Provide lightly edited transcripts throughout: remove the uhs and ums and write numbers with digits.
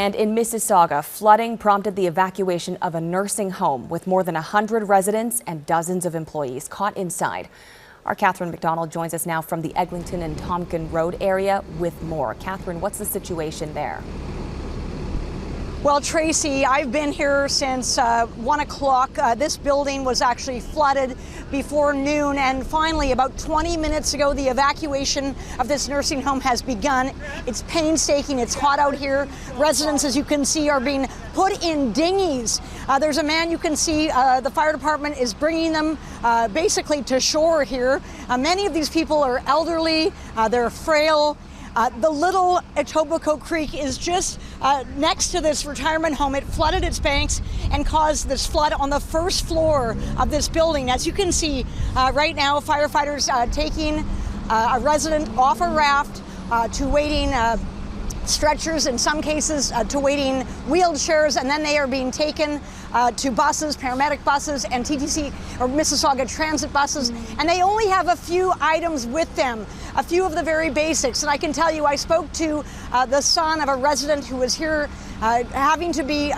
And in Mississauga, flooding prompted the evacuation of a nursing home with more than 100 residents and dozens of employees caught inside. Our Catherine McDonald joins us now from the Eglinton and Tompkin Road area with more. Catherine, what's the situation there? Well, Tracy, I've been here since 1 o'clock. This building was actually flooded before noon, and finally, about 20 minutes ago, the evacuation of this nursing home has begun. It's painstaking. It's hot out here. Residents, as you can see, are being put in dinghies. There's a man you can see. The fire department is bringing them basically to shore here. Many of these people are elderly. They're frail. The little Etobicoke Creek is just next to this retirement home. It flooded its banks and caused this flood on the first floor of this building. As you can see right now, firefighters taking a resident off a raft to waiting stretchers, in some cases to waiting wheelchairs, and then they are being taken to buses, paramedic buses, and TTC or Mississauga transit buses, and they only have a few items with them, a few of the very basics. And I can tell you, I spoke to the son of a resident who was here having to be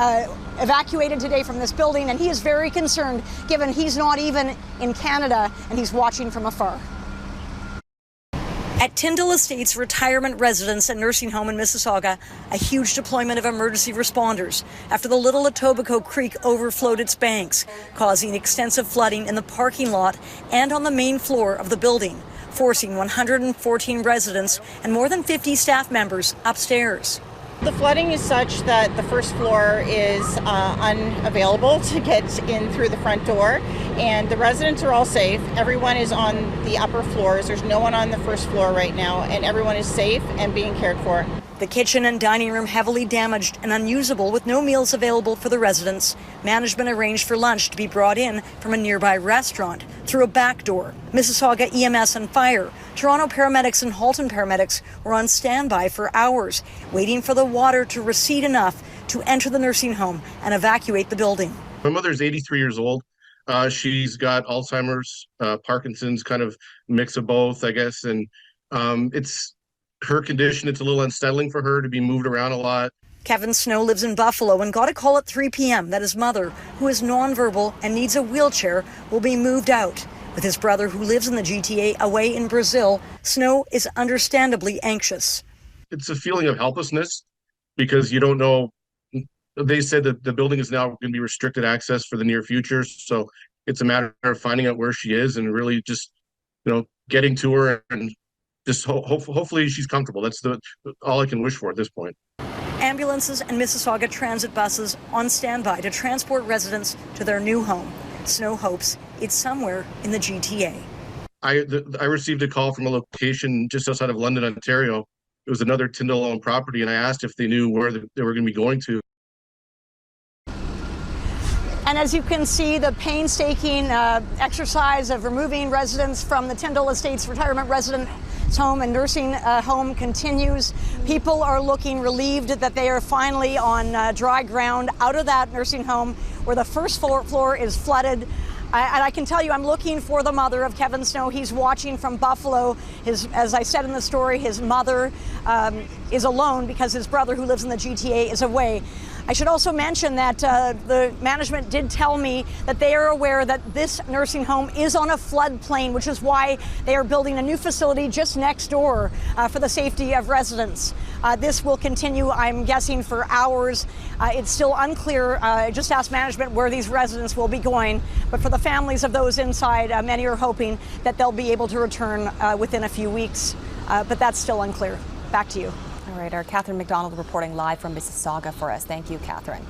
evacuated today from this building, and he is very concerned given he's not even in Canada and he's watching from afar. At Tyndall Estates retirement residence and nursing home in Mississauga, a huge deployment of emergency responders after the Little Etobicoke Creek overflowed its banks, causing extensive flooding in the parking lot and on the main floor of the building, forcing 114 residents and more than 50 staff members upstairs. The flooding is such that the first floor is unavailable to get in through the front door, and the residents are all safe. Everyone is on the upper floors. There's no one on the first floor right now, and everyone is safe and being cared for. The kitchen and dining room heavily damaged and unusable with no meals available for the residents. Management arranged for lunch to be brought in from a nearby restaurant through a back door. Mississauga EMS and fire, Toronto paramedics and Halton paramedics were on standby for hours, waiting for the water to recede enough to enter the nursing home and evacuate the building. My mother's 83 years old. She's got Alzheimer's, Parkinson's, kind of mix of both, I guess. And it's her condition. It's a little unsettling for her to be moved around a lot. Kevin Snow lives in Buffalo and got a call at 3 p.m. that his mother, who is nonverbal and needs a wheelchair, will be moved out. With his brother, who lives in the GTA away in Brazil, Snow is understandably anxious. It's a feeling of helplessness because you don't know. They said that the building is now going to be restricted access for the near future. So it's a matter of finding out where she is and really just, getting to her and just hopefully she's comfortable. That's all I can wish for at this point. Ambulances and Mississauga transit buses on standby to transport residents to their new home. Snow hopes it's somewhere in the GTA. I received a call from a location just outside of London, Ontario. It was another Tyndall-owned property, and I asked if they knew where they were going to be going to. And as you can see, the painstaking exercise of removing residents from the Tyndall Estates retirement residence home and nursing home continues. People are looking relieved that they are finally on dry ground out of that nursing home where the first floor is flooded. And I can tell you, I'm looking for the mother of Kevin Snow. He's watching from Buffalo. As I said in the story, his mother is alone because his brother, who lives in the GTA, is away. I should also mention that the management did tell me that they are aware that this nursing home is on a floodplain, which is why they are building a new facility just next door for the safety of residents. This will continue, I'm guessing, for hours. It's still unclear. I just asked management where these residents will be going. But for the families of those inside, many are hoping that they'll be able to return within a few weeks. But that's still unclear. Back to you. All right, our Catherine McDonald reporting live from Mississauga for us. Thank you, Catherine.